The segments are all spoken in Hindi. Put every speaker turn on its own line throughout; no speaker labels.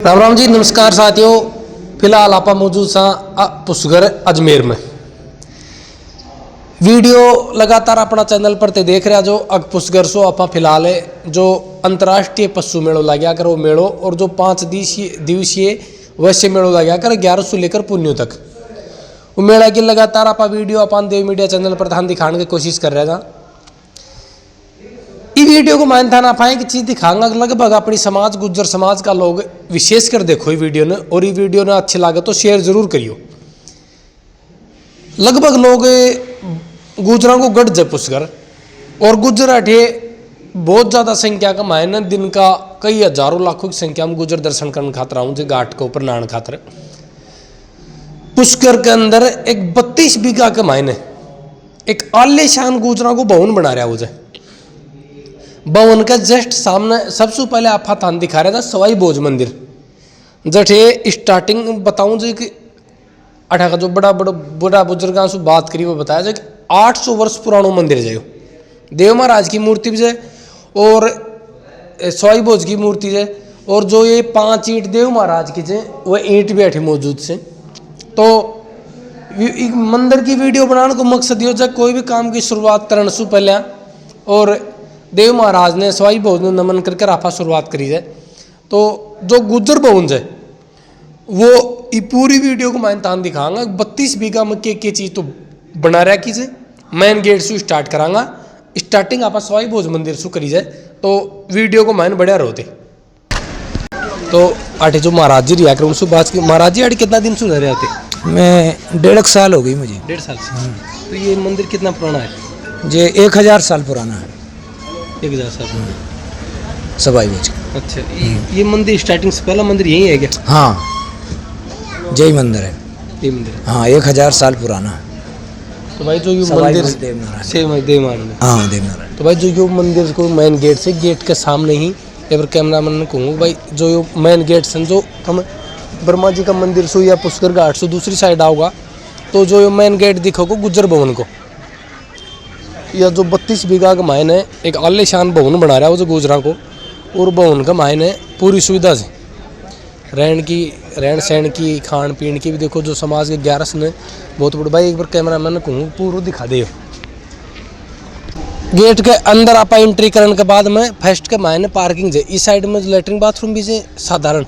राम राम जी, नमस्कार साथियों। फिलहाल आप मौजूद सा पुष्कर अजमेर में। वीडियो लगातार अपना चैनल पर ते देख रहा जो अग पुष्कर सो आप फिलहाल जो अंतर्राष्ट्रीय पशु मेड़ो लग गया कर वो मेड़ो और जो 5 दिवसीय वैश्य मेड़ो लग गया कर 11 से लेकर पुण्यों तक वो मेला की लगातार आप वीडियो अपन देव मीडिया चैनल पर ध्यान दिखाने की कोशिश कर रहे था। इस वीडियो को मान था ना पाए कि चीज दिखाऊंगा लगभग अपनी समाज गुज्जर समाज का लोग विशेष कर देखो ये वीडियो ने, और ये वीडियो ने अच्छी लगे तो शेयर जरूर करियो। लगभग लोग गुजरों को गढ़ जय पुष्कर और गुज्जर अठे बहुत ज्यादा संख्या का मायने दिन का कई हजारों लाखों की संख्या में गुज्जर दर्शन करने खातर आऊँ जो घाट के ऊपर नहाने खातर। पुष्कर के अंदर एक 32 बीघा के मायने एक आलीशान गुजरों को भवन बना रहा है। भवन के जस्ट सामने सबसे पहले आप थान दिखा रहा था सवाई भोज मंदिर, जठे स्टार्टिंग बताऊं जो कि अठा का जो बड़ा बुजुर्गों से बात करी वो बताया जाए कि 800 वर्ष पुरानो मंदिर है। देव महाराज की मूर्ति भी है और सवाई भोज की मूर्ति है, और जो ये 5 ईंट देव महाराज की है वह ईंट भी अठे मौजूद से। तो मंदिर की वीडियो बनाने को मकसद ये कोई भी काम की शुरुआत करने से पहले और देव महाराज ने सवाई भोज ने नमन करके राफा शुरुआत करी है। तो जो गुज्जर भवन है वो ये पूरी वीडियो को मैं तान दिखाऊंगा। 32 बीघा में के चीज़ तो बना रहा की मेन गेट से स्टार्ट करांगा। स्टार्टिंग आप सवाई भोज मंदिर से करी जाए तो वीडियो को मैंने बढ़िया रोते। तो आठे जो महाराज जी रिया कर बात की, महाराज जी आठ कितना दिन से रह रहे थे?
मैं 1.5 साल हो गई मुझे।
1.5 साल से। तो ये मंदिर कितना पुराना है?
ये 1000 साल पुराना है।
1000 साल
सवाई भोज।
अच्छा, ये मंदिर स्टार्टिंग से पहला मंदिर यही है क्या?
हाँ, जय मंदिर है
ये मंदिर।
हाँ, 1000 साल पुराना है।
तो भाई जो ये मंदिर देवनारायण,
हाँ देवनारायण।
तो भाई जो ये मंदिर को मेन गेट से गेट के सामने ही एक कैमरामैन ने कहूँगा भाई जो ये मेन गेट से जो हम ब्रह्मा जी का मंदिर सो या पुष्कर घाट से दूसरी साइड आओगा तो जो ये मेन गेट दिखोगे गुज्जर भवन को, या जो 32 बीघा का मायने एक आलीशान भवन बना रहा है वो जो गुजरा को, और भवन का मायने पूरी सुविधा से रहन सहन की खान पीन की भी देखो जो समाज के 11 ने बहुत बड़े। भाई एक बार कैमरामैन ने कहूँ पूरा दिखा दे। गेट के अंदर आप एंट्री करने के बाद में फर्स्ट के मायने पार्किंग है, इस साइड में लेटरिन बाथरूम भी है साधारण,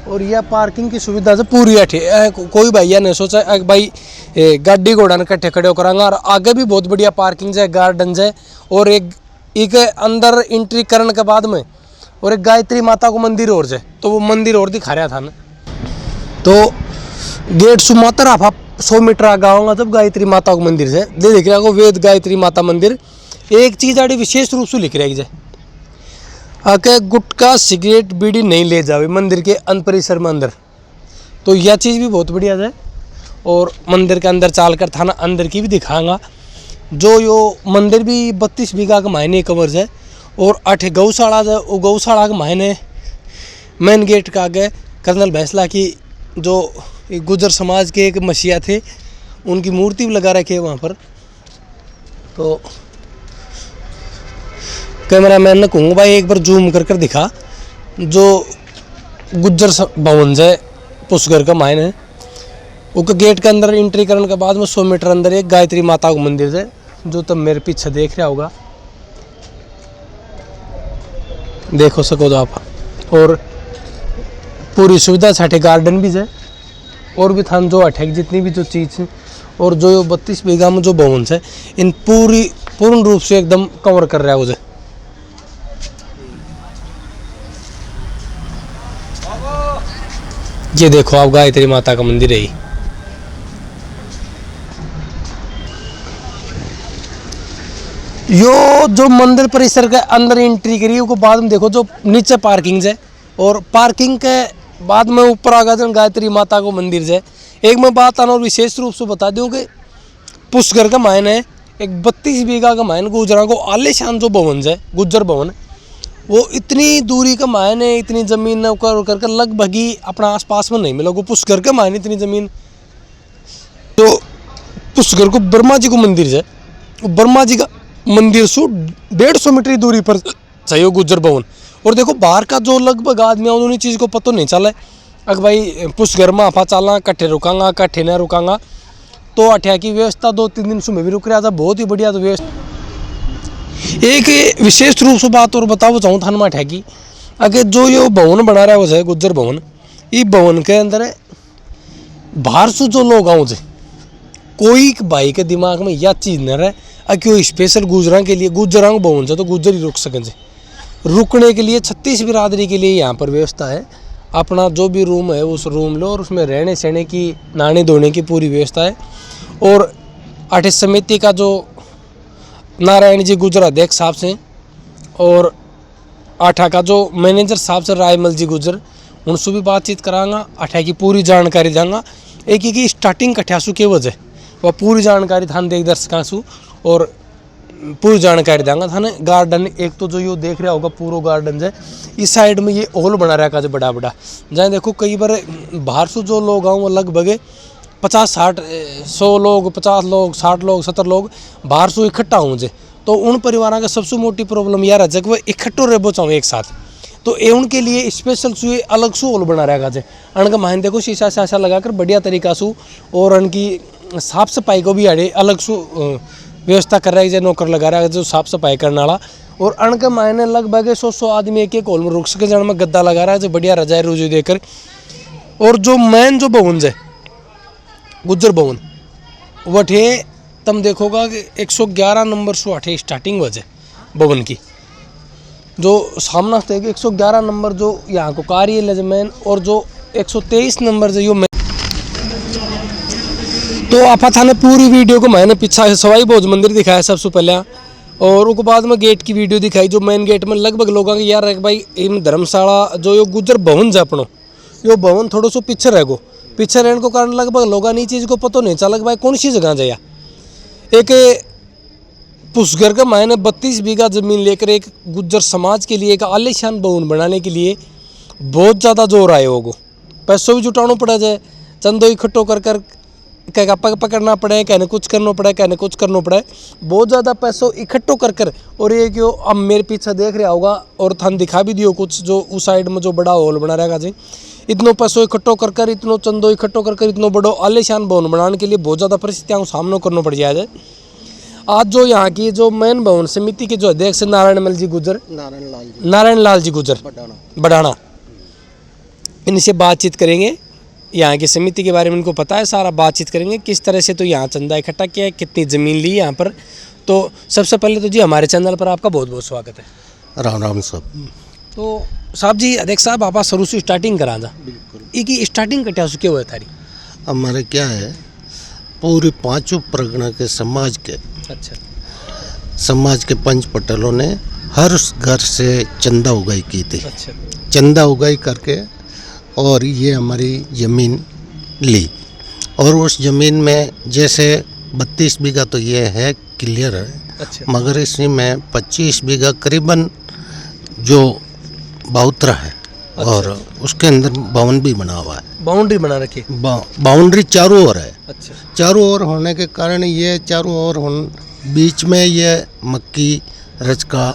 और यह पार्किंग की सुविधा से पूरी अठे कोई भैया नहीं सोचा भाई गाड़ी घोड़ा ने कट्ठे खड़े करांगा। और आगे भी बहुत बढ़िया पार्किंग है, गार्डन है, और एक अंदर एंट्री करने के बाद में और एक गायत्री माता को मंदिर और है, तो वो मंदिर और दिखा रहा था ना। तो गेट से मात्र आप 100 मीटर आगे आऊँगा जब गायत्री माता को मंदिर है देख रहा वेद गायत्री माता मंदिर। एक चीज़ आड़ी विशेष रूप से लिख रही है आके गुटखा सिगरेट बीड़ी नहीं ले जावे मंदिर के अंत परिसर में अंदर, तो यह चीज़ भी बहुत बढ़िया है। और मंदिर के अंदर चाल कर थाना अंदर की भी दिखाऊंगा। जो यो मंदिर भी 32 बीघा का मायने कवर है, और 8 गौशाला है, वो गौशाला के मायने मेन गेट का आगे कर्नल भैंसला की जो गुज्जर समाज के एक मसीहा थे उनकी मूर्ति भी लगा रखी है वहाँ पर। तो कैमरामैन ने कहूँगा भाई एक बार जूम कर दिखा जो गुज्जर भवन है पुष्कर का मायने उसके गेट के अंदर एंट्री करने के बाद में 100 मीटर अंदर एक गायत्री माता का मंदिर है जो तब मेरे पीछे देख रहा होगा, देखो सको तो आप। और पूरी सुविधा साठे गार्डन भी है और भी थान जो अठेक जितनी भी जो चीज़ है, और जो 32 बीघा में जो भवन है इन पूर्ण रूप से एकदम कवर कर रहा है उसे। ये देखो आप गायत्री माता का मंदिर है। यो जो मंदिर परिसर के अंदर एंट्री करी उसको बाद में देखो जो नीचे पार्किंग है, और पार्किंग के बाद में ऊपर आगा जो गायत्री माता को मंदिर है। एक मैं बात आना और विशेष रूप से बता दूं कि पुष्कर का मायने एक 32 बीघा का मायने गुजरा को आलीशान जो भवन है गुज्जर भवन, वो इतनी दूरी का मायने इतनी ज़मीन न कर लगभग ही अपना आसपास में नहीं मिलोगे। पुष्कर के मायने इतनी ज़मीन तो पुष्कर को ब्रह्मा जी को मंदिर है, ब्रह्मा जी का मंदिर से 150 मीटर दूरी पर चाहिए गुज्जर भवन, और देखो बाहर का जो लगभग आदमी है उन्हें चीज़ को पता नहीं चला अगर भाई पुश घर में आफा चलना कट्ठे रुकांगा कट्ठे न रुकांगा तो अठिया की व्यवस्था 2-3 दिन सुबह भी रुक रहा था बहुत ही बढ़िया तो व्यवस्था। एक विशेष रूप से बात और बताओ चाहूँ थान में अठिया की अगर जो ये भवन बना रहा है वो है गुज्जर भवन ये भवन के अंदर बाहर से जो लोग आऊँ कोई भाई के दिमाग में यह चीज़ न रहे कि वो स्पेशल गुजरा के लिए गुजरांग भवन से तो गुजर ही रुक सकें रुकने के लिए 36 बिरादरी के लिए यहाँ पर व्यवस्था है। अपना जो भी रूम है उस रूम लो और उसमें रहने सहने की नहाने धोने की पूरी व्यवस्था है। और आठ समिति का जो नारायण जी गुजर अध्यक्ष साहब से और आठा का जो मैनेजर साहब से रायमल जी गुजर उनसे भी बातचीत करांगा आठा की पूरी जानकारी देंगे एक ही स्टार्टिंग कठ्यासू के वजह वह पूरी जानकारी थान देख दर्शकांसू और पूरी जानकारी देंगे थाने। गार्डन एक तो जो ये देख रहा होगा पूरा गार्डन है इस साइड में ये हॉल बना रहा है बड़ा बड़ा जहाँ देखो कई बार बाहर से जो लोग आऊँ वो लगभग 50-60-100 लोग 50 लोग 60 लोग 70 लोग बाहर से इकट्ठा हों तो उन परिवारों का सबसे मोटी प्रॉब्लम यह रहा है कि वो इकट्ठो रहो चाहूँ एक साथ तो ये उनके लिए स्पेशल सु अलग सु हॉल बना रहा है अनका माहिन देखो शीशा शाशा लगाकर बढ़िया तरीका से और उनकी साफ सफाई को भी अड़े अलग सु व्यवस्था कर रहा है नौकर लगा रहा है जो साफ सफाई करने वाला और अनका मायने लगभग 100 आदमी एक हॉल में रुक सके जहाँ में गद्दा लगा रहा है जो बढ़िया रजाई रुजू देकर। और जो मेन जो भवन है गुज्जर भवन वठे तुम देखोगा कि 111 नंबर से अठे स्टार्टिंग वजह भवन की जो सामना थे 111 नंबर जो यहाँ को कार्यालय मेन और जो 123 नंबर जो यो तो आपा थाने पूरी वीडियो को मैंने पीछा सवाई भोज मंदिर दिखाया सबसे पहले और उसके बाद में गेट की वीडियो दिखाई जो मेन गेट में लगभग लोगों की यार भाई इन धर्मशाला जो यो गुज्जर भवन है अपनो यो भवन थोड़ा सो पीछे रह गो पीछे रहने को कारण लगभग लोगों ने चीज़ को पता नहीं चला भाई कौन सी जगह जाया। एक पुष्कर का मायने 32 बीघा जमीन लेकर एक गुज्जर समाज के लिए एक आलीशान भवन बनाने के लिए बहुत ज़्यादा जोर आए होगो पैसों भी जुटाना पड़ा जाए चंदो इकट्ठो कर क्या पकड़ना पड़े कहने कुछ करना पड़े कहने कुछ करना पड़े बहुत ज़्यादा पैसों इकट्ठो कर और ये क्यों अब मेरे पीछे देख रहा होगा और थान दिखा भी दियो कुछ जो उस साइड में जो बड़ा हॉल बना रहेगा जी इतनो पैसों इकट्ठो कर इतनो चंदो इकट्ठो कर इतनो बड़ो आलीशान भवन बनाने के लिए बहुत ज़्यादा परिस्थितियों का सामना करना पड़ जाए। आज जो यहाँ की जो मेन भवन समिति के जो अध्यक्ष नारायण जी गुजर नारायण लाल जी गुजर बढ़ाना इनसे बातचीत करेंगे यहाँ की समिति के बारे में इनको पता है सारा बातचीत करेंगे किस तरह से तो यहाँ चंदा इकट्ठा किया है कितनी ज़मीन ली यहाँ पर। तो सबसे पहले तो जी हमारे चैनल पर आपका बहुत बहुत स्वागत है।
राम राम साहब।
तो साहब जी अध्यक्ष साहब आप शुरू से स्टार्टिंग करा था
बिल्कुल
एक स्टार्टिंग कटा चुके हुए थारी
हमारे क्या है पूरी पांचों परगना के समाज के
अच्छा
समाज के पंच पटेलों ने हर घर से चंदा उगाई की थी।
अच्छा
चंदा उगाई करके और ये हमारी ज़मीन ली और उस ज़मीन में जैसे 32 बीघा तो ये है क्लियर है।
अच्छा
मगर इसमें में 25 बीघा करीबन जो बहुतरा है।
अच्छा।
और उसके अंदर भवन भी बना हुआ है
बाउंड्री बना रखी
बाउंड्री चारों ओर है।
अच्छा
चारों ओर होने के कारण ये चारों ओर बीच में ये मक्की रचका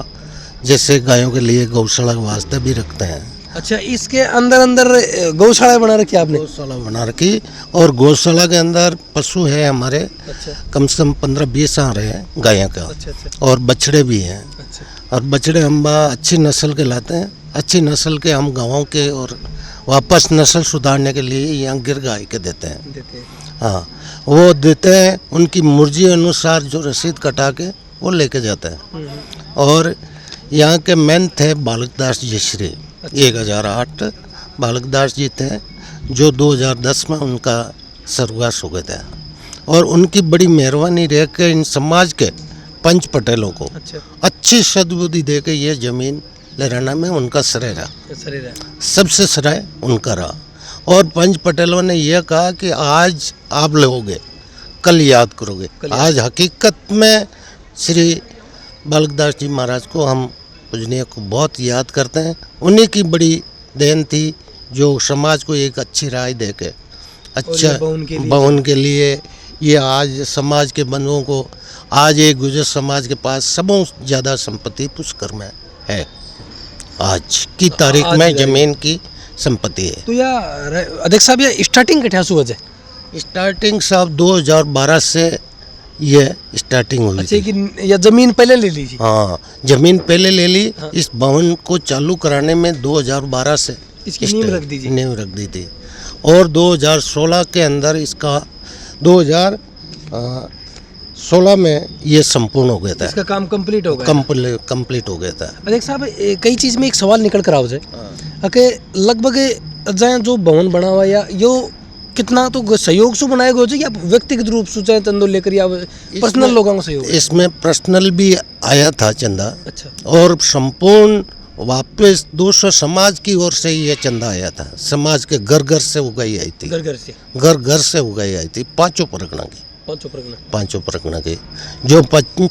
जैसे गायों के लिए गौशाला के वास्ते भी रखते हैं।
अच्छा इसके अंदर अंदर गौशाला बना रखी आपने
गौशाला बना रखी और गौशाला के अंदर पशु है हमारे
अच्छा
कम से कम 15-20 आ रहे हैं गायों का।
अच्छा अच्छा
और बछड़े भी हैं।
अच्छा
और बछड़े हम अच्छी नस्ल के लाते हैं अच्छी नस्ल के हम गाँवों के और वापस नस्ल सुधारने के लिए यहाँ गिर गाय के देते हैं।
देते हैं
हाँ वो देते हैं उनकी मुर्जी अनुसार जो रसीद कटा के वो लेके जाते हैं। और यहाँ के मेन थे बालकदास जी श्री 1008 बालकदास जी थे जो 2010 में उनका स्वर्गवास हो गए थे और उनकी बड़ी मेहरबानी रह के इन समाज के पंच पटेलों को
अच्छा
अच्छी सद्बुद्धि दे के ये ज़मीन लहराना में उनका श्रेय रहा
शरीर है
सबसे श्रेय उनका रहा। और पंच पटेलों ने यह कहा कि आज आप लोगे कल याद करोगे। आज हकीकत में श्री बालकदास जी महाराज को हम पूजनीय को बहुत याद करते हैं। उन्हीं की बड़ी देन थी जो समाज को एक अच्छी राय दे के अच्छा भवन के लिए ये आज समाज के बंधुओं को आज एक गुजर समाज के पास सबसे ज़्यादा संपत्ति पुष्कर में है। आज की तारीख
आज
में
की तारीख।
जमीन की संपत्ति है।
तो या अध्यक्ष साहब ये स्टार्टिंग कठिया से वजह
स्टार्टिंग साहब 2012 से ये स्टार्टिंग हुई
अच्छा
थी।
कि या जमीन पहले ले लीजिए।
हाँ, जमीन पहले ले ली। इस भवन को चालू कराने में 2012 से
इसकी नींव रख दीजिए।
नींव रख दी थी और 2016 के अंदर इसका 2016 में ये संपूर्ण हो गया था।
इसका काम कंप्लीट हो गया।
कंप्लीट हो गया था।
अध्यक्ष साहब कई चीज में एक सवाल निकल कर आओ जाए कि लगभग जाए जो भवन बना हुआ या यो कितना तो सहयोग से बनाया गया हो या व्यक्तिगत रूप से चाहे चंदो लेकर या पर्सनल लोगों का सहयोग।
इसमें पर्सनल भी आया था चंदा
अच्छा
और संपूर्ण वापस दूसरा समाज की ओर से ये चंदा आया था। समाज के घर घर से उगाई आई थी।
घर घर से
घर घर से उगाई आई थी पांचों परगना की।
पांचों
परगना के जो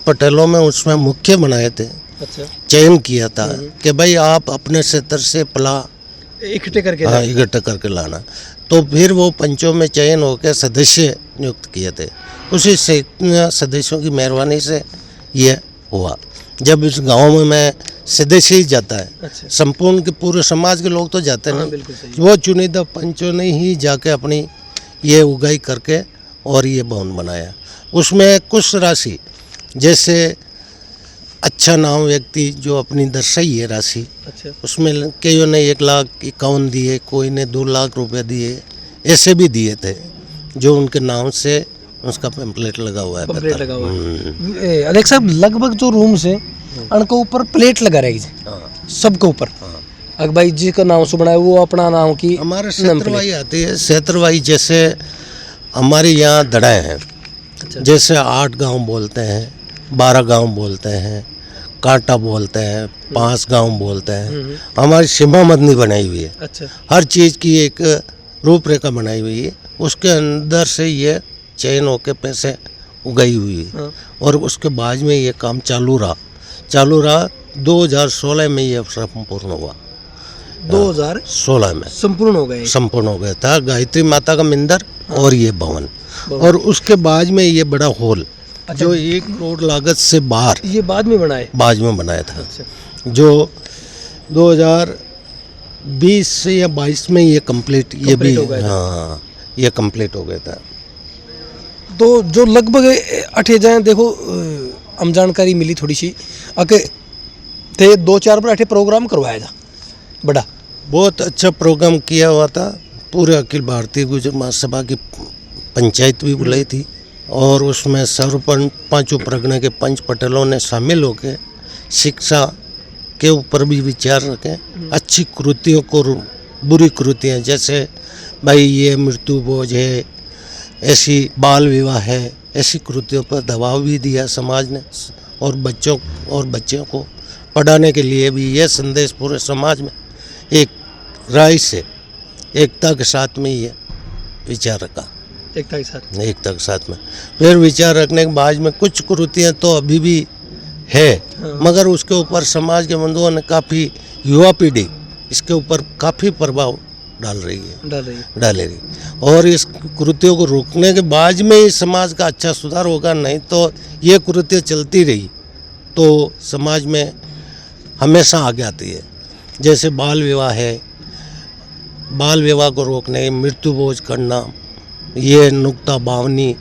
पटेलों में उसमें मुख्य बनाए थे।
अच्छा
चयन किया था कि भाई आप अपने क्षेत्र से पला
इकट्ठे करके
इकट्ठा करके लाना। तो फिर वो पंचों में चयन होकर सदस्य नियुक्त किए थे। उसी से सदस्यों की मेहरबानी से ये हुआ। जब इस गांव में सदस्य ही जाता है,
अच्छा
संपूर्ण के पूरे समाज के लोग तो जाते नहीं,
बिल्कुल सही।
वो चुनिंदा पंचों ने ही जाके अपनी ये उगाई करके और ये भवन बनाया। उसमें कुछ राशि जैसे अच्छा नाम व्यक्ति जो अपनी दर्शाई है राशि,
अच्छा
उसमें कईयों ने 1,51,000 दिए, कोई ने 2 लाख रुपए दिए, ऐसे भी दिए थे जो उनके नाम से उसका पैम्पलेट लगा हुआ है।
प्लेट लगा हुआ है। अध्यक्ष साहब लगभग जो रूम से उनके ऊपर प्लेट लगा रहेगी सबके ऊपर। अगर भाई जी का नाम से बनाया वो अपना नाम की
हमारे क्षेत्रवाई आती है। क्षेत्रवाई जैसे हमारे यहाँ दड़ाएँ हैं, जैसे 8 गांव बोलते हैं, 12 गांव बोलते हैं, कांटा बोलते हैं, 5 गांव बोलते हैं। हमारी सीमा मदनी बनाई हुई है।
अच्छा
हर चीज़ की एक रूपरेखा बनाई हुई है। उसके अंदर से ये चयन होके पैसे उगाई हुई है और उसके बाद में ये काम चालू रहा 2016 में ये संपूर्ण हुआ।
2016
में
संपूर्ण हो गए।
संपूर्ण हो गया था गायत्री माता का मंदिर और ये भवन। और उसके बाद में ये बड़ा हॉल जो 1 करोड़ लागत से बाहर
ये बाद में बनाया
था। जो 2020 से या 22 में ये कंप्लीट भी
हो गया था।
हाँ, ये कंप्लीट हो गया था।
तो जो लगभग अठे जाए देखो हम जानकारी मिली थोड़ी सी अके थे 2-4 बार अठे प्रोग्राम करवाया था बड़ा
बहुत अच्छा प्रोग्राम किया हुआ था। पूरे अखिल भारतीय गुजर महासभा की पंचायत भी बुलाई थी और उसमें सरपंच पांचों परगना के पंच पटेलों ने शामिल होकर शिक्षा के ऊपर भी विचार रखें। अच्छी कृतियों को बुरी कृतियाँ जैसे भाई ये मृत्यु भोज है, ऐसी बाल विवाह है, ऐसी कृतियों पर दबाव भी दिया समाज ने और बच्चों को पढ़ाने के लिए भी यह संदेश पूरे समाज में एक राय से एकता के साथ में ये विचार रखा। एकता के साथ में फिर विचार रखने के बाद में कुछ कुरीतियाँ तो अभी भी है मगर उसके ऊपर समाज के बंधुओं ने काफ़ी युवा पीढ़ी इसके ऊपर काफ़ी प्रभाव डाल रही और इस कुरीतियों को रोकने के बाद में ही समाज का अच्छा सुधार होगा। नहीं तो ये कुरीतियाँ चलती रही तो समाज में हमेशा आगे आती है। जैसे बाल विवाह है, बाल विवाह को रोकने, मृत्यु भोज करना, ये नुक्ता बावनी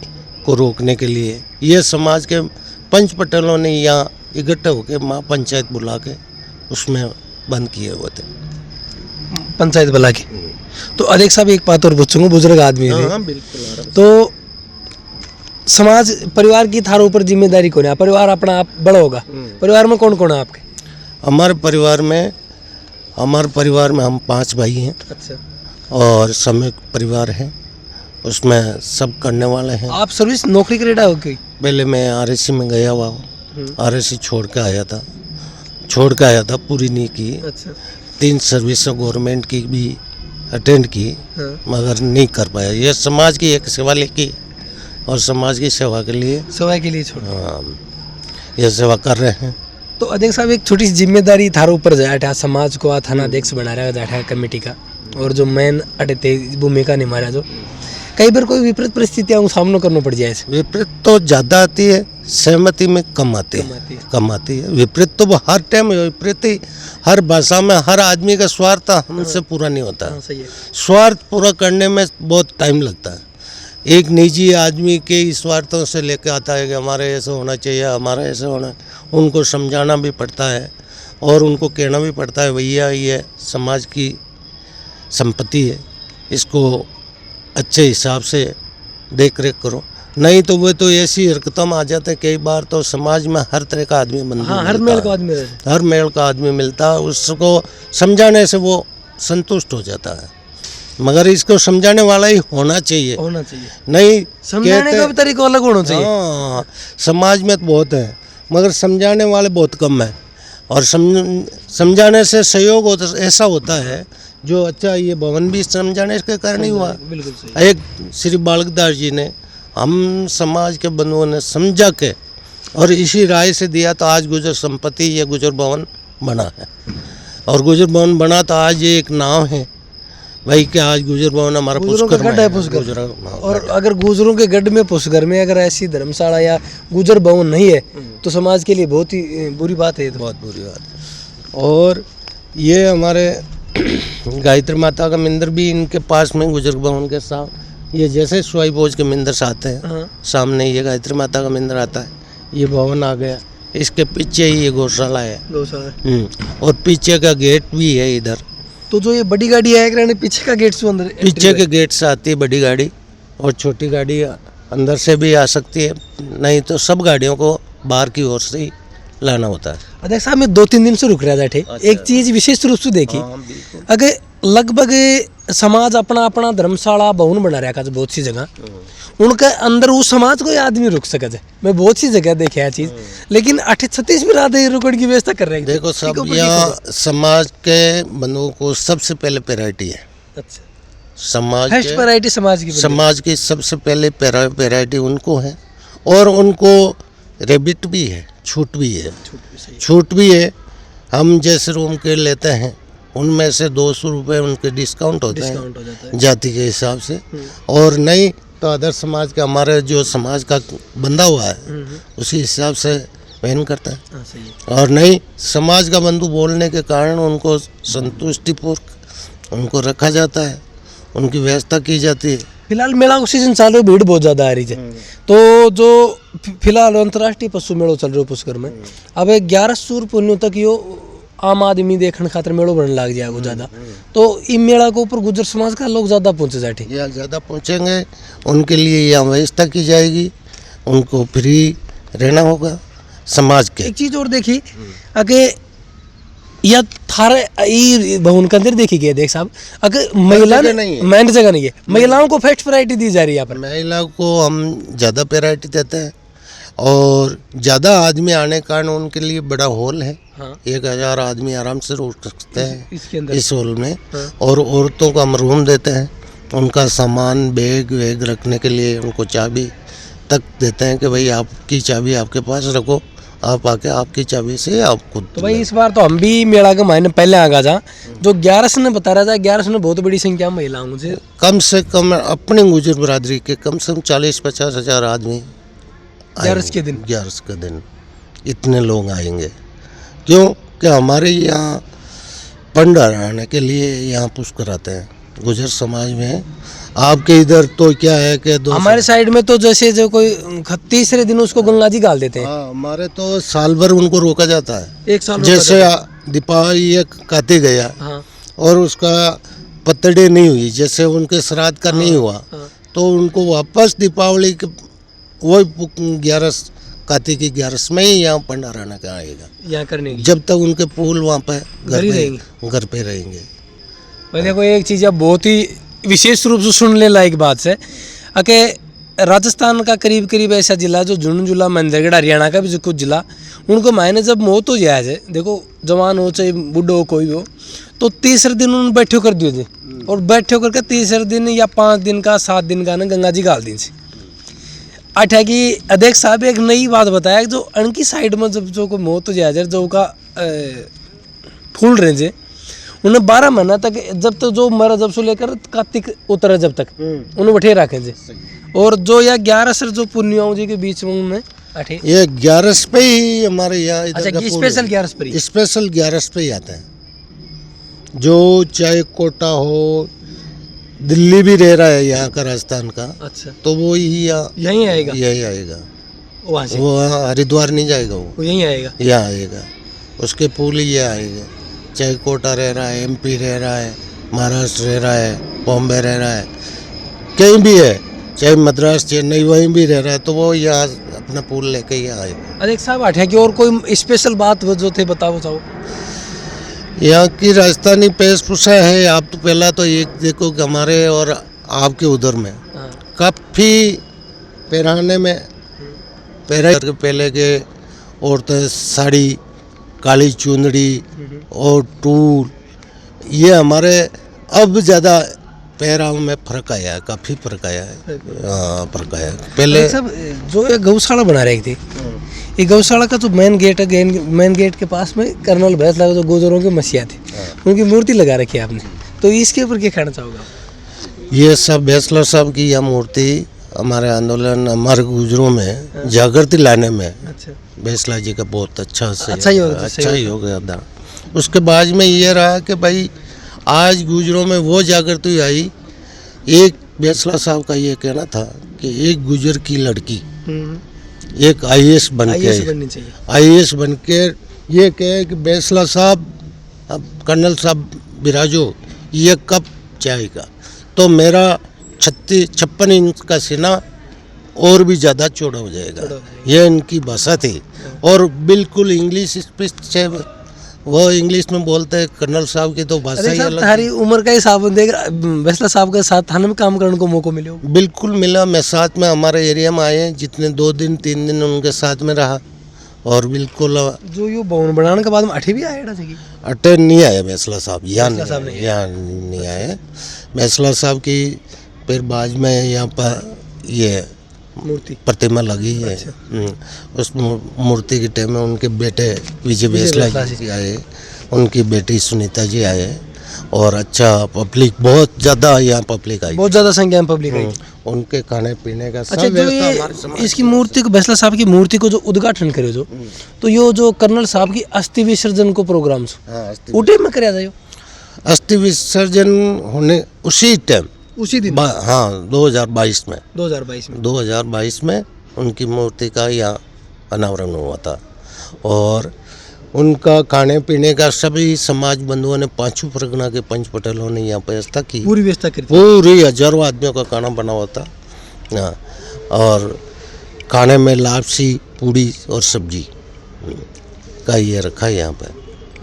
को रोकने के लिए ये समाज के पंच पटेलों ने यहाँ इकट्ठे होकर महापंचायत बुला के उसमें बंद किए हुए थे।
पंचायत बुला के तो अध्यक्ष साहब एक बात और पूछूंगा, बुजुर्ग आदमी है।
हाँ बिल्कुल।
तो समाज परिवार की थारों पर जिम्मेदारी कौन है? परिवार अपना आप बड़ा होगा। परिवार में कौन कौन है आपके?
हमारे परिवार में हम 5 भाई हैं।
अच्छा।
और संयुक्त परिवार है, उसमें सब करने वाले हैं।
आप सर्विस नौकरी करेगा हो कोई?
पहले मैं RSC में गया हुआ हूँ। RSC छोड़ के आया था, पूरी नहीं की।
अच्छा।
3 सर्विस गवर्नमेंट की भी अटेंड की मगर नहीं कर पाया। ये समाज की एक सेवा लेकी और समाज की सेवा के लिए
छोड़।
हाँ, ये सेवा कर रहे हैं।
तो अध्यक्ष साहब एक छोटी सी जिम्मेदारी थारो ऊपर जाटा समाज को थाना अध्यक्ष बना रहा है जाटा कमेटी का और जो मेन अटे भूमिका निभा रहा जो कई बार कोई विपरीत परिस्थितियां को सामना करना पड़ जाए।
विपरीत तो ज़्यादा आती है, सहमति में कम आती है, कम आती है। विपरीत तो हर टाइम विपरीत ही, हर भाषा में हर आदमी का स्वार्थ हमसे पूरा नहीं होता है।
सही है।
स्वार्थ पूरा करने में बहुत टाइम लगता है। एक निजी आदमी के स्वार्थों से लेकर आता है कि हमारे ऐसे होना चाहिए, हमारा ऐसे होना, उनको समझाना भी पड़ता है और उनको कहना भी पड़ता है भैया ये समाज की संपत्ति है, इसको अच्छे हिसाब से देख रेख करो, नहीं तो वो तो ऐसी हरकतों में आ जाते हैं। कई बार तो समाज में हर तरह का आदमी बंधु
हर मेल का आदमी रहता
हर मेल का आदमी मिलता है, उसको समझाने से वो संतुष्ट हो जाता है। मगर इसको समझाने वाला ही होना चाहिए, नहीं
समझाने का भी तरीका अलग होना चाहिए।
हाँ, समाज में तो बहुत है मगर समझाने वाले बहुत कम है, और समझाने से सहयोग ऐसा होता है जो अच्छा ये भवन भी समझाने के कारण ही हुआ।
बिल्कुल सही।
एक श्री बालकदास जी ने हम समाज के बंधुओं ने समझा के और इसी राय से दिया तो आज गुजर संपत्ति ये गुजर भवन बना है। और गुजर भवन बना तो आज ये एक नाम है भाई कि आज गुजर भवन हमारा पुष्कर में है। गुजर,
और अगर गुजरों के गढ़ में पुष्कर में अगर ऐसी धर्मशाला या गुजर भवन नहीं है तो समाज के लिए बहुत ही बुरी बात है। तो
बहुत बुरी बात। और ये हमारे गायत्री माता का मंदिर भी इनके पास में गुजर भवन के साथ, ये जैसे स्वाई भोज के मंदिर से आते हैं सामने ये गायत्री माता का मंदिर आता है, ये भवन आ गया, इसके पीछे ही ये गौशाला है। और पीछे का गेट भी है इधर।
तो जो ये बड़ी गाड़ी है पीछे का गेट से अंदर,
पीछे के गेट से आती है बड़ी गाड़ी, और छोटी गाड़ी अंदर से भी आ सकती है, नहीं तो सब गाड़ियों को बाहर की ओर से ही लाना होता है।
अध्यक्ष साहब मैं 2-3 दिन से रुक रहा था।
अच्छा।
एक चीज विशेष रूप से देखी, अगर लगभग समाज अपना अपना धर्मशाला भवन बना रहा है बहुत सी जगह, उनके अंदर उस समाज को आदमी रुक सके। मैं बहुत सी जगह देखे है चीज, लेकिन 36 भी रात रुकने की व्यवस्था कर रहे हैं।
देखो सब यहाँ समाज के बंधुओं को सबसे पहले प्रायोरिटी है।
अच्छा,
समाज
फर्स्ट प्रायोरिटी समाज की
सबसे पहले प्रायोरिटी उनको है, और उनको रेबिट भी है, छूट भी है। हम जैसे रूम के लेते हैं उनमें से 200 रुपये उनके डिस्काउंट होते हैं जाति के हिसाब से, और नहीं तो अदर समाज का हमारे जो समाज का बंधा हुआ है उसी हिसाब से वहन करता है। और नहीं समाज का बंधु बोलने के कारण उनको संतुष्टिपूर्वक उनको रखा जाता है, उनकी व्यवस्था की जाती है।
फिलहाल मेला का सीजन चालू है, भीड़ बहुत ज़्यादा आ रही है। तो जो फिलहाल अंतर्राष्ट्रीय पशु मेलो चल रहा है पुष्कर में, अब 11 सूर पुण्यों तक यो आम आदमी देखने खातिर मेड़ो बनने लग जाएगा ज़्यादा। तो इन मेला के ऊपर गुजर समाज का लोग ज़्यादा पहुँचे जाते,
यहाँ ज़्यादा पहुँचेंगे, उनके लिए यहाँ व्यवस्था की जाएगी, उनको फ्री रहना होगा समाज के।
एक चीज़ और देखी अगर या थारे भवन के अंदर देखी गई देख साहब, अगर महिला मेन जगह नहीं है, महिलाओं को फर्स्ट प्रायोरिटी दी जा रही है। यहाँ पर
महिलाओं को हम ज़्यादा प्रायोरिटी देते हैं, और ज़्यादा आदमी आने के कारण उनके लिए बड़ा हॉल है। 1000 आदमी आराम से रुक सकते हैं इस हॉल में। और औरतों को हम रूम देते हैं, उनका सामान बैग वैग रखने के लिए उनको चाबी तक देते हैं कि भाई आपकी चाबी आपके पास रखो, आप आके आपकी चाबी से आप खुद।
तो भाई इस बार तो हम भी मेला के महीने पहले आ गया, जो 11 ने बता रहा था, 11 ने बहुत बड़ी संख्या में महिलाओं से कम
अपने गुजर बरादरी के कम से कम 40-50 हज़ार आदमी
11 के दिन
इतने लोग आएंगे। क्यों कि हमारे यहाँ भंडाराने के लिए यहाँ पुष्कर आते हैं गुजर समाज में। आपके इधर तो क्या है कि
हमारे साइड में तो जैसे जो कोई 30वें दिन उसको गंगा जी गाल देते हैं।
हमारे तो साल भर उनको रोका जाता है।
एक साल
जैसे दीपावली काटे गया और उसका पतड़े नहीं हुई, जैसे उनके श्राद्ध का नहीं हुआ, तो उनको वापस दीपावली के वही 11 कार्तिक की 11 में ही यहाँ भंडाराना का आएगा, यहाँ करने की, जब तक उनके फूल वहाँ पे घर पे रहेंगे।
देखो एक चीज़ अब बहुत ही विशेष रूप से सुनने लायक बात है कि राजस्थान का करीब ऐसा जिला जो झुंझुनू मंदरगढ़ हरियाणा का भी जो कुछ जिला, उनको मायने जब मौत हो जाए है, देखो जवान हो चाहे बुढ़ो हो कोई हो, तो 30 दिन उन्होंने बैठो कर दियो थे, और बैठो करके 30 दिन या 5 दिन का 7 दिन का ना गंगा जी गाल दी। अच्छा कि अध्यक्ष साहब एक नई बात बताया, जो अनकी साइड में जब जो को मौत हो जाए जो का फूल रहे थे उन्हें 12 महीना तक जब तक जो मरा जब से लेकर कार्तिक उतरे जब तक उन्हें बैठे रखे जी। और जो या 11 सर जो पुण्यों जी के बीच में उनमें अठे
ये 11 पे ही हमारे यहाँ इधर
अच्छा
का
ये
पुल
स्पेशल
है।
11 पर ही।
स्पेशल 11 पे ही आता है। जो चाहे कोटा हो, दिल्ली भी रह रहा है यहाँ का, राजस्थान का,
अच्छा
तो वो ही यहाँ
यहीं आएगा
यही आएगा।
वहाँ से
वो हरिद्वार नहीं जाएगा, वो
यहीं आएगा।
यहाँ आएगा। उसके पुल ही ये आएगा। चाहे कोटा रह रहा है, MP रह रहा है, महाराष्ट्र रह रहा है, बॉम्बे रह रहा है, कहीं भी है, चाहे मद्रास चेन्नई वहीं भी रह रहा है, तो वो यहाँ अपना पुल लेके यहाँ आएगा।
अरे साहब आठे की और कोई स्पेशल बात वो जो थे बताओ चाहो।
यहाँ की राजस्थानी वेशभूषा है। आप तो पहला तो एक देखो कि हमारे और आपके उधर में
हाँ।
काफ़ी पहनाने में पहले के औरतें साड़ी, काली चुंदड़ी और टूल, ये हमारे अब ज़्यादा पहराव में फर्क आया है, काफ़ी फर्क आया है। हाँ, फर्क आया है। पहले
सब जो ये गौशाला बना रही थी, ये गौशाला का जो मेन गेट है, मेन गेट के पास में कर्नल भैंसलाल जो गुजरों की मसीहा थी, उनकी मूर्ति लगा रखी है आपने, तो इसके ऊपर क्या कहना चाहोगे?
ये सब भैंसलाल साहब की यह मूर्ति हमारे आंदोलन, हमारे गुजरों में जागृति लाने में
अच्छा
भैंसलाल जी का बहुत अच्छा से
अच्छा ही होगा,
अच्छा ही हो गया था। उसके बाद में ये रहा कि भाई आज गुजरों में वो जागृति आई। एक भैंसलाल साहब का ये कहना था कि एक गुजर की लड़की एक IAS बन के
बननी चाहिए।
IAS बन के ये कहे कि भैंसलाल साहब, अब कर्नल साहब विराजो, ये कब जाएगा, तो मेरा 56 इंच का सीना और भी ज़्यादा चौड़ा हो जाएगा। ये इनकी भाषा थी। और बिल्कुल इंग्लिश स्पीच है, वो इंग्लिश में बोलते हैं। कर्नल साहब की तो भाषा ही अलग
तुम्हारी उम्र का हिसाब देख भैंसलाल साहब के साथ थाने में काम करने को मौका मिले हो?
बिल्कुल मिला। मैं साथ में हमारे एरिया में आए, जितने 2 दिन 3 दिन उनके साथ में रहा। और बिल्कुल
जो ये भवन बनाने के बाद में अठे भी आया था
अटेंड नहीं आया भैंसलाल साहब, यहाँ
भैंसलाल
नहीं आए भैंसलाल साहब की। फिर बाद में यहाँ पर ये
मूर्ति
प्रतिमा लगी है। उस मूर्ति के टाइम में उनके बेटे विजय भैंसलाल जी आए, उनकी बेटी सुनीता जी आए। और अच्छा पब्लिक बहुत ज़्यादा यहाँ पब्लिक आई,
बहुत ज़्यादा संख्या में पब्लिक आई।
उनके खाने पीने का सब
अच्छा जो
व्यवस्था
ये
हमारे समाज
इसकी मूर्ति को भैंसलाल साहब की मूर्ति को जो उद्घाटन करे जो, तो यो जो कर्नल साहब की अस्थि विसर्जन को प्रोग्राम
हाँ,
उठे में कराया जाए
अस्थि विसर्जन होने उसी टाइम
उसी दिन
हाँ 2022 में
2022 में
उनकी मूर्ति का यहाँ अनावरण हुआ था। और उनका खाने पीने का सभी समाज बंधुओं ने, पांचों परगना के पंच पटेलों ने यहाँ पर व्यवस्था की।
पूरी व्यवस्था करी थी।
पूरी हजारों आदमियों का खाना बना हुआ था। हाँ, और खाने में लापसी, पूड़ी और सब्जी का ये रखा है यहाँ पे।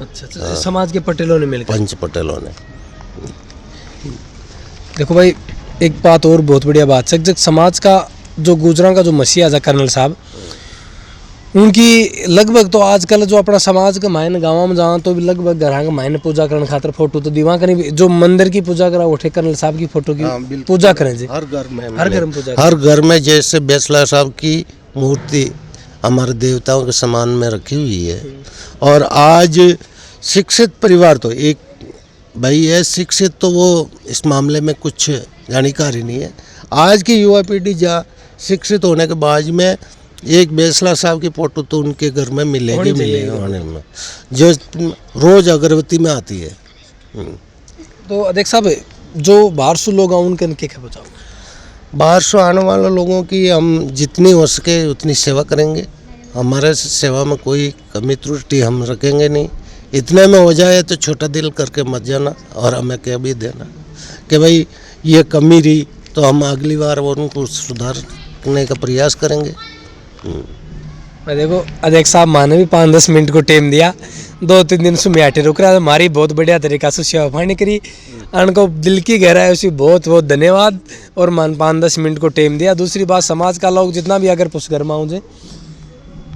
अच्छा समाज के पटेलों ने मिलकर,
पंच पटेलों ने।
देखो भाई एक बात और बहुत बढ़िया बात है, जब समाज का जो गुजरा का जो मसीहा था कर्नल साहब, उनकी लगभग तो आजकल जो अपना समाज के मायने गाँव में जाओ तो भी लगभग घर के मायने पूजा करने खातर फोटो तो दीवा करें, जो मंदिर की पूजा करा उठे कर्नल साहब की फोटो की पूजा करें जी।
हर घर में
पूजा,
हर घर में जैसे भैंसलाल साहब की मूर्ति हमारे देवताओं के समान में रखी हुई है। और आज शिक्षित परिवार तो एक भाई है, शिक्षित तो वो इस मामले में कुछ जानकारी नहीं है। आज की युवा पीढ़ी जहाँ शिक्षित होने के बाद में एक भैंसलाल साहब की फोटो तो उनके घर में मिलेगी होने में, जो रोज अगरबत्ती में आती है।
तो अध्यक्ष साहब जो बाहर से लोग आए उनके क्या बचाओ?
बाहर से आने वाले लोगों की हम जितनी हो सके उतनी सेवा करेंगे। हमारे सेवा में कोई कमी त्रुटि हम रखेंगे नहीं। इतने में हो जाए तो छोटा दिल करके मत जाना और हमें कह भी देना कि भाई ये कमी रही, तो हम अगली बार उनको सुधारने का प्रयास करेंगे।
देखो अध्यक्ष साहब माने भी 5-10 मिनट को टाइम दिया, 2-3 दिन से मैं रुक रहा, हमारी बहुत बढ़िया तरीका से सेवा पानी करी, उनको दिल की गहराई उसी बहुत बहुत धन्यवाद। और मान 5-10 मिनट को टाइम दिया। दूसरी बात, समाज का लोग जितना भी अगर पुष्कर माऊँ जे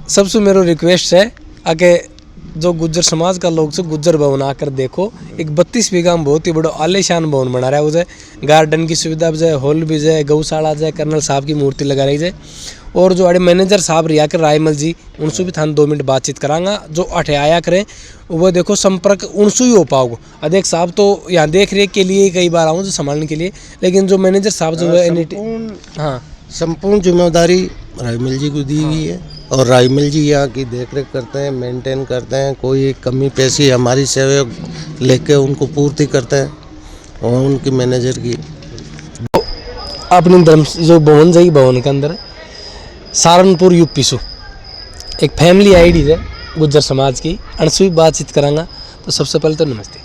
सबसे मेरा रिक्वेस्ट है आके जो गुज्जर समाज का लोग से गुज्जर भवन आकर देखो। एक 32 बीघा में बहुत ही बड़ा आलीशान भवन बना रहा है, उसे गार्डन की सुविधा भी जाए, हॉल भी जाए, गौशाला जाए, कर्नल साहब की मूर्ति लगा रही जाए। और जो अड़े मैनेजर साहब रिया के रायमल जी उनसे भी थान 2 मिनट बातचीत करांगा जो अठे आया करें वो देखो संपर्क उनसे ही हो पाओगे। अध्यक्ष साहब तो यहाँ देख रेख के लिए कई बार आऊँ जो संभालने के लिए, लेकिन जो मैनेजर साहब जो है हाँ
संपूर्ण जिम्मेदारी रायमल जी को दी हुई है और रायमल जी यहाँ की देख रेख करते हैं, मेंटेन करते हैं। कोई कमी पेशी हमारी सहयोग लेके उनको पूर्ति करते हैं और उनकी मैनेजर की
अपनी धर्म जो भवन जाई भवन के अंदर सहारनपुर यूपी से एक फैमिली आईडी है गुज्जर समाज की, अनसु भी बातचीत करांगा। तो सबसे पहले तो नमस्ते।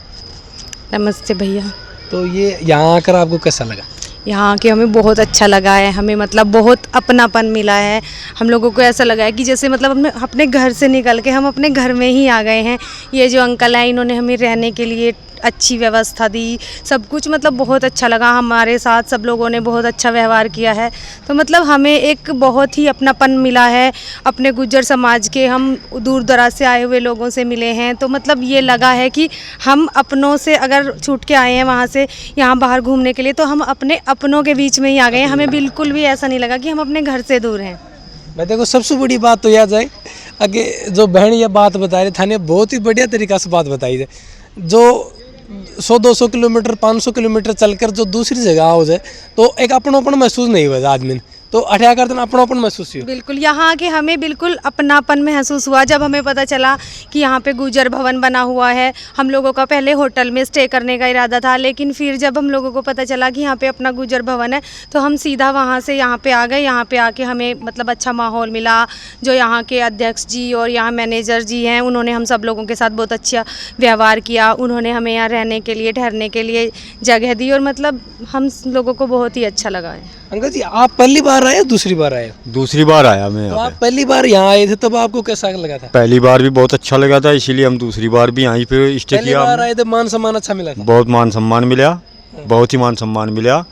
नमस्ते भैया।
तो ये यहाँ आकर आपको कैसा लगा?
यहाँ आके हमें बहुत अच्छा लगा है, हमें मतलब बहुत अपनापन मिला है। हम लोगों को ऐसा लगा है कि जैसे मतलब हमने अपने घर से निकल के हम अपने घर में ही आ गए हैं। ये जो अंकल हैं इन्होंने हमें रहने के लिए अच्छी व्यवस्था दी, सब कुछ मतलब बहुत अच्छा लगा। हमारे साथ सब लोगों ने बहुत अच्छा व्यवहार किया है, तो मतलब हमें एक बहुत ही अपनापन मिला है। अपने गुज्जर समाज के हम दूर दराज से आए हुए लोगों से मिले हैं, तो मतलब ये लगा है कि हम अपनों से अगर छूट के आए हैं वहाँ से यहाँ बाहर घूमने के लिए, तो हम अपने अपनों के बीच में ही आ गए हैं। हमें बिल्कुल भी ऐसा नहीं लगा कि हम अपने घर से दूर हैं।
मैं देखो सबसे बड़ी बात तो याद आए आगे जो बहन ये बात बता रहे थाने बहुत ही बढ़िया तरीका से बात बताई है। जो 100-200 किलोमीटर 500 किलोमीटर चलकर जो दूसरी जगह हो जाए तो एक अपनोपन महसूस नहीं हुआ आदमी ने, तो अठया कर दिन अपनापन महसूस हुआ।
बिल्कुल यहाँ आके हमें बिल्कुल अपनापन महसूस हुआ जब हमें पता चला कि यहाँ पे गुज्जर भवन बना हुआ है। हम लोगों का पहले होटल में स्टे करने का इरादा था, लेकिन फिर जब हम लोगों को पता चला कि यहाँ पे अपना गुज्जर भवन है तो हम सीधा वहाँ से यहाँ पे आ गए। यहाँ पे आके हमें मतलब अच्छा माहौल मिला। जो यहाँ के अध्यक्ष जी और यहाँ मैनेजर जी हैं उन्होंने हम सब लोगों के साथ बहुत अच्छा व्यवहार किया। उन्होंने हमें यहाँ रहने के लिए ठहरने के लिए जगह दी और मतलब हम लोगों को बहुत ही अच्छा लगा है।
अंकल जी आप पहली बार आए दूसरी बार आए?
दूसरी बार आया मैं
तो
यहाँ
आप पहली बार यहाँ आए थे तब आपको कैसा लगा था?
पहली बार भी बहुत अच्छा लगा था, इसीलिए हम दूसरी बार भी यहीं पे स्टे
पहली
किया।
बार आए थे मान सम्मान अच्छा मिला था?
बहुत मान सम्मान मिला, बहुत ही मान सम्मान मिला।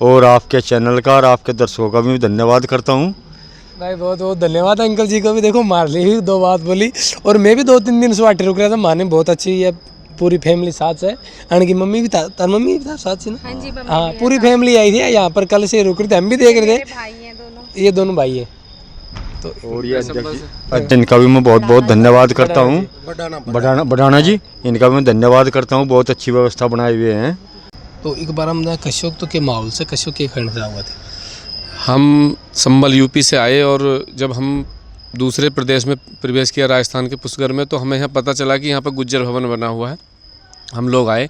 और आपके चैनल का और आपके दर्शकों का भी धन्यवाद करता हूँ।
भाई बहुत बहुत धन्यवाद अंकल जी को भी। देखो मारली भी 2 बात बोली और मैं भी 2-3 दिन से वाटे रुक रहा था। माने बहुत अच्छी है, पूरी फैमिली साथ है। अनकी मम्मी भी था, तार मम्मी भी था साथ से ना?
हाँ जी,
हाँ पूरी फैमिली आई थी यहाँ पर, कल से रुक रहे थे, हम भी देख रहे थे।
भाई हैं दोनों,
ये दोनों भाई है। तो
और ये अध्यक्ष इनका भी मैं बहुत बहुत धन्यवाद करता हूँ। बढ़ाना जी, इनका भी मैं धन्यवाद करता हूँ, बहुत अच्छी व्यवस्था बनाए हुए हैं।
तो एक बार हम कश्योक तो के माहौल से कश्योक के खंड से हुआ थे।
हम संबल यूपी से आए और जब हम दूसरे प्रदेश में प्रवेश किया राजस्थान के पुष्कर में, तो हमें यहाँ पता चला कि यहाँ पर गुज्जर भवन बना हुआ है। हम लोग आए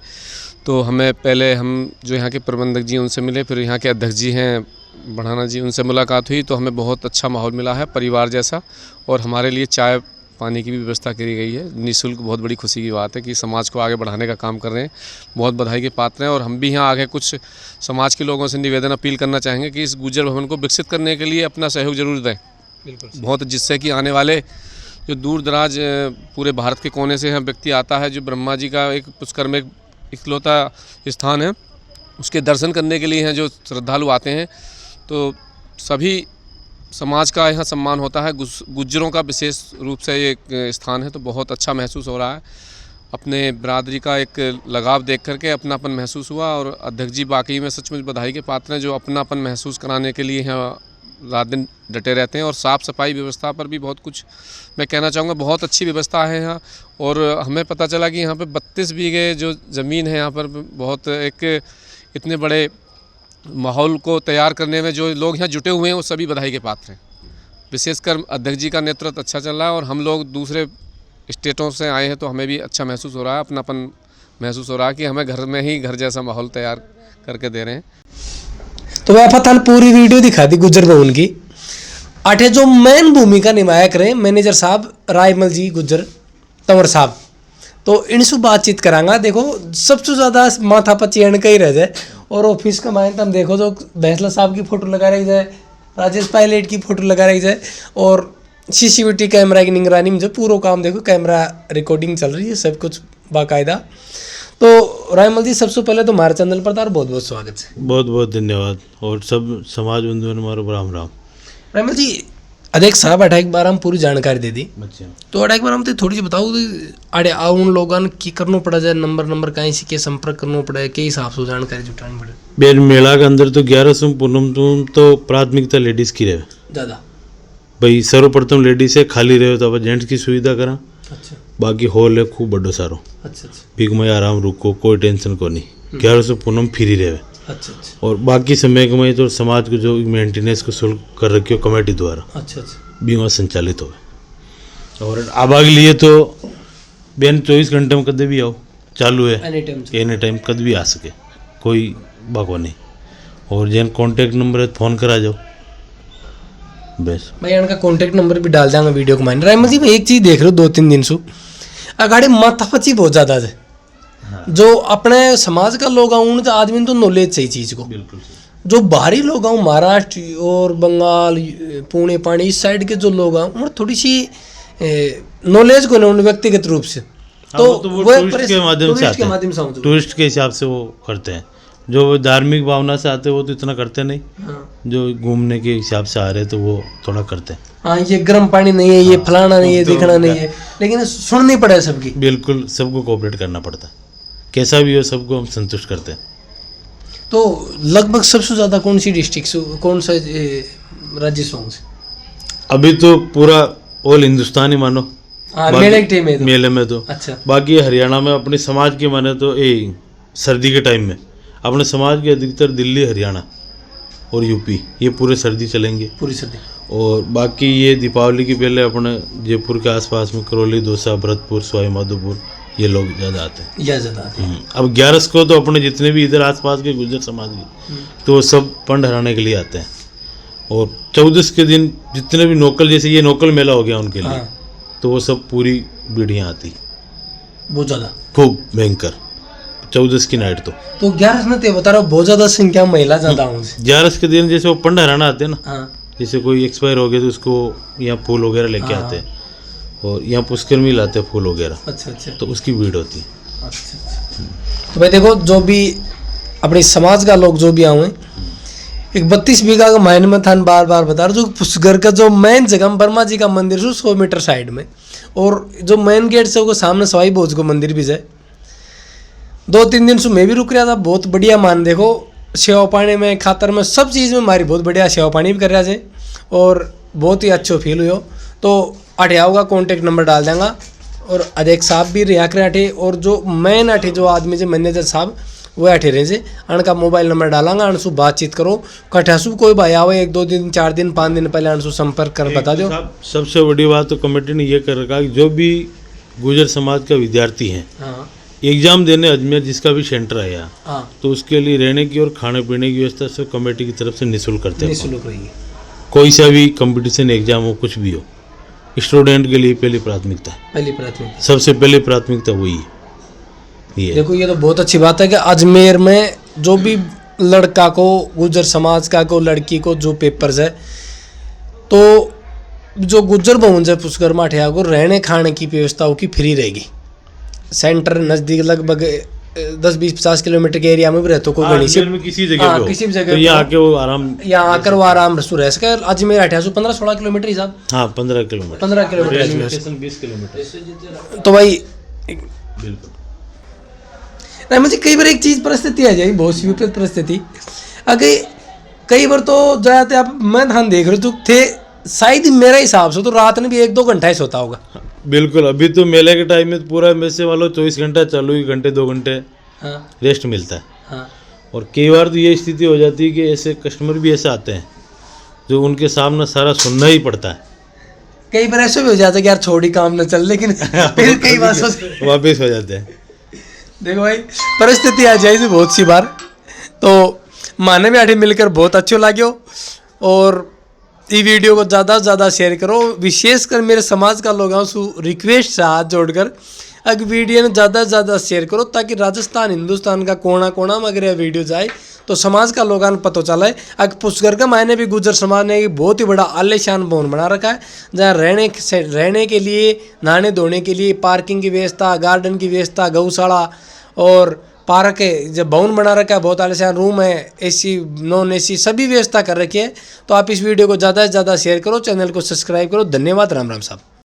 तो हमें पहले हम जो यहाँ के प्रबंधक जी उनसे मिले, फिर यहाँ के अध्यक्ष जी हैं बढ़ाना जी, उनसे मुलाकात हुई। तो हमें बहुत अच्छा माहौल मिला है परिवार जैसा, और हमारे लिए चाय पानी की भी व्यवस्था करी गई है निःशुल्क। बहुत बड़ी खुशी की बात है कि समाज को आगे बढ़ाने का काम कर रहे हैं, बहुत बधाई के पात्र हैं। और हम भी यहाँ आगे कुछ समाज के लोगों से निवेदन अपील करना चाहेंगे कि इस गुज्जर भवन को विकसित करने के लिए अपना सहयोग जरूर दें।
बिल्कुल
बहुत, जिससे कि आने वाले जो दूर दराज पूरे भारत के कोने से यहाँ व्यक्ति आता है, जो ब्रह्मा जी का एक पुष्कर में इकलौता स्थान है, उसके दर्शन करने के लिए हैं जो श्रद्धालु आते हैं, तो सभी समाज का यहाँ सम्मान होता है। गुज्जरों का विशेष रूप से ये एक स्थान है, तो बहुत अच्छा महसूस हो रहा है। अपने बिरादरी का एक लगाव देख करके अपनापन महसूस हुआ। और अध्यक्ष जी वाकई में सचमुच बधाई के पात्र हैं, जो अपनापन महसूस कराने के लिए यहाँ रात दिन डटे रहते हैं। और साफ़ सफाई व्यवस्था पर भी बहुत कुछ मैं कहना चाहूँगा, बहुत अच्छी व्यवस्था है यहाँ। और हमें पता चला कि यहाँ पे 32 बीघे जो ज़मीन है यहाँ पर, बहुत एक इतने बड़े माहौल को तैयार करने में जो लोग यहाँ जुटे हुए हैं वो सभी बधाई के पात्र हैं। विशेषकर अध्यक्ष जी का नेतृत्व अच्छा चल रहा है, और हम लोग दूसरे स्टेटों से आए हैं तो हमें भी अच्छा महसूस हो रहा है, अपनापन महसूस हो रहा है कि हमें घर में ही घर जैसा माहौल तैयार करके दे रहे हैं।
तो वह थान पूरी वीडियो दिखा दी गुज्जर भवन की। आठे जो मेन भूमिका निभाया करें मैनेजर साहब रायमल जी गुज्जर तंवर साहब, तो इनसे बातचीत करांगा। देखो सबसे ज़्यादा माथा पची एंड का ही रह जाए। और ऑफिस का मायने तुम देखो जो भैंसला साहब की फ़ोटो लगा रही जाए, राजेश पायलट की फ़ोटो लगा रही जाए, और CCTV कैमरा की निगरानी में जो पूरा काम देखो, कैमरा रिकॉर्डिंग चल रही है, सब कुछ बाकायदा। तो रायमल जी सबसे पहले तो हमारे चैनल पर बहुत बहुत स्वागत है।
बहुत बहुत धन्यवाद, और सब समाज बंधुओं मारो राम राम।
रायमल जी अध्यक्ष साहब अठा एक बार हम पूरी जानकारी दे दी,
अच्छा
तो अठा एक बार हम तो थोड़ी सी बताओ अड़े आओ उन लोगों की करना पड़ा जाए, नंबर कहीं से के संपर्क करना पड़ा है, के हिसाब से जानकारी जुटानी पड़े?
बेर मेला के अंदर तो 1100 पूनम तो प्राथमिकता लेडीज़ की रहे
ज़्यादा,
भाई सर्वप्रथम लेडीज है खाली रहे तो आप जेंट्स की सुविधा करा।
अच्छा
बाकी हॉल है खूब बड़ो सारो।
अच्छा अच्छा
भीख में आराम रुको कोई टेंशन को नहीं। 1100 पूनम फ्री रहे।
अच्छा अच्छा
और बाकी समय में तो समाज को जो मेंटेनेंस को शुल्क कर रखी हो कमेटी द्वारा
अच्छा अच्छा
बीमा संचालित हो। और आबाग लिए तो बेन 24 घंटे में कदे भी आओ चालू है एनी टाइम कद भी आ सके कोई बाको नहीं। और जैन कॉन्टेक्ट नंबर है फ़ोन करा जाओ बस।
मैं इनका कॉन्टेक्ट नंबर भी डाल दूंगा वीडियो को माइन। रायमल जी मैं एक चीज़ देख रहा हूँ 2-3 दिन से अगाड़ी माथापची बहुत ज़्यादा है। जो अपने समाज का लोग आऊँ उन आदमी तो नॉलेज चाहिए चीज़ को।
बिल्कुल
जो बाहरी लोग आऊँ महाराष्ट्र और बंगाल पुणे पानी इस साइड के जो लोग आऊँ उन्हें थोड़ी सी नॉलेज को नहीं व्यक्तिगत रूप से
तो वो टूरिस्ट के माध्यम से आते हैं।
समझो
टूरिस्ट के हिसाब से वो करते हैं। जो धार्मिक भावना से आते हैं वो तो इतना करते नहीं। जो घूमने के हिसाब से आ रहे तो वो थोड़ा करते हैं।
हाँ ये गर्म पानी नहीं है ये फलाना नहीं है दिखना नहीं है लेकिन सुननी पड़े सबकी।
बिल्कुल सबको कोऑपरेट करना पड़ता है कैसा भी हो सबको हम संतुष्ट करते हैं।
तो लगभग सबसे ज़्यादा कौन सी डिस्ट्रिक्ट से कौन सा राज्य सॉन्ग से
अभी तो पूरा ऑल हिंदुस्तान ही मानो मेले में तो।
अच्छा
बाकी हरियाणा में अपने समाज के माने तो सर्दी के टाइम में अपने समाज के अधिकतर दिल्ली हरियाणा और यूपी ये पूरे सर्दी चलेंगे
पूरी सर्दी।
और बाकी ये दीपावली की पहले अपने जयपुर के आसपास में करौली दौसा भरतपुर सवाई माधोपुर ये लोग ज़्यादा आते हैं।
ज़्यादा आते हैं।
अब 11 को तो अपने जितने भी इधर आसपास के गुर्जर समाज के तो वो सब पंड हराने के लिए आते हैं। और 14 के दिन जितने भी नोकल जैसे ये नोकल मेला हो गया उनके लिए तो वो सब पूरी बीड़ियाँ आती
बहुत ज़्यादा
खूब भयंकर 14 की नाइट तो
11 में तो बता रहा हूँ बहुत ज़्यादा संख्या महिला ज़्यादा हूँ
11 के दिन जैसे वो पंड हराना आते हैं ना।
हाँ
जैसे कोई एक्सपायर हो गया तो उसको यहाँ फूल वगैरह लेके आते हैं और यहाँ पुष्कर में लाते हैं फूल वगैरह।
अच्छा अच्छा
तो उसकी भीड़ होती है।
अच्छा अच्छा तो भाई देखो जो भी अपने समाज का लोग जो भी आए हैं एक 32 बीघा का मायने में था बार बार बता रहा जो पुष्कर का जो मेन जगह वर्मा जी का मंदिर है 100 मीटर साइड में और जो मेन गेट से वो सामने सवाई भोज को मंदिर भी है। 2-3 दिन से मैं भी रुक रहा था बहुत बढ़िया मान देखो सेवा पानी में खातर में सब चीज़ में हमारी बहुत बढ़िया सेवा पानी भी कर रहा है और बहुत ही अच्छो फील हुआ। तो अठियाओ का कॉन्टेक्ट नंबर डाल देंगे और अध्यक्ष साहब भी रिया करे अठे और जो मेन अठे जो आदमी से मैनेजर साहब वो अठे रहे से अनका मोबाइल नंबर डालांगा अनसु बातचीत करो कठसु कोई भाई आओ 1-2 दिन 4 दिन 5 दिन पहले अनसु संपर्क कर बता दो।
सबसे बड़ी बात तो कमेटी ने ये कर रखा कि जो भी गुर्जर समाज का विद्यार्थी है एग्जाम देने अजमेर जिसका भी सेंटर है यहाँ तो उसके लिए रहने की और खाने पीने की व्यवस्था सब कमेटी की तरफ से निःशुल्क करते हैं।
निःशुल्क रहेगी
कोई सा भी कंपटीशन एग्जाम हो कुछ भी हो स्टूडेंट के लिए पहली प्राथमिकता सबसे पहली प्राथमिकता वही है। ये
देखो ये तो बहुत अच्छी बात है कि अजमेर में जो भी लड़का को गुर्जर समाज का को लड़की को जो पेपर्स है तो जो गुर्जर भवन है पुष्कर माठिया को रहने खाने की व्यवस्था की फ्री रहेगी। सेंटर नज़दीक लगभग 10-20-50 किलोमीटर के एरिया में भी रहते कोई गणित
किसी जगह
किसी भी जगह
तो यहाँ आके वो आराम
यहाँ आकर वो आराम रह सके। अजमेर 15-16 किलोमीटर हिसाब
15 किलोमीटर
15 किलोमीटर
20 किलोमीटर
तो भाई
बिल्कुल
नहीं मुझे कई बार एक चीज़ परिस्थिति आ जाएगी बहुत सी विपरीत परिस्थिति अगर कई बार तो जाते आप मैं ध्यान देख रहे तो थे शायद मेरे हिसाब से तो रात में भी 1-2 घंटा ही सोता होगा।
बिल्कुल अभी तो मेले के टाइम में पूरा में से वालों 24 घंटा चालू 1 घंटे 2 घंटे रेस्ट मिलता है। और कई बार तो ये स्थिति हो जाती है कि ऐसे कस्टमर भी ऐसे आते हैं जो उनके सामने सारा सुनना ही पड़ता है।
कई बार ऐसे भी हो जाता है कि यार छोड़ी काम न चल लेकिन फिर कई बार
वापस हो जाते हैं।
देखो भाई परिस्थिति आ जाएगी बहुत सी बार तो माने भी आठे मिलकर बहुत अच्छो लाग्यो और ये वीडियो को ज़्यादा से ज़्यादा शेयर करो विशेषकर मेरे समाज का लोगों से रिक्वेस्ट है हाथ जोड़कर अगर वीडियो ने ज़्यादा से ज़्यादा शेयर करो ताकि राजस्थान हिंदुस्तान का कोना कोना में अगर यह वीडियो जाए तो समाज का लोगों को पता चला है। अगर पुष्कर का मायने भी गुर्जर समाज ने एक बहुत ही बड़ा आलीशान भवन बना रखा है जहाँ रहने के लिए नहाने धोने के लिए पार्किंग की व्यवस्था गार्डन की व्यवस्था गौशाला और पार्क है जब भवन बना रखा है बहुत आलीशान रूम है एसी नॉन एसी सभी व्यवस्था कर रखी है। तो आप इस वीडियो को ज़्यादा से ज़्यादा शेयर करो चैनल को सब्सक्राइब करो। धन्यवाद। राम राम साहब।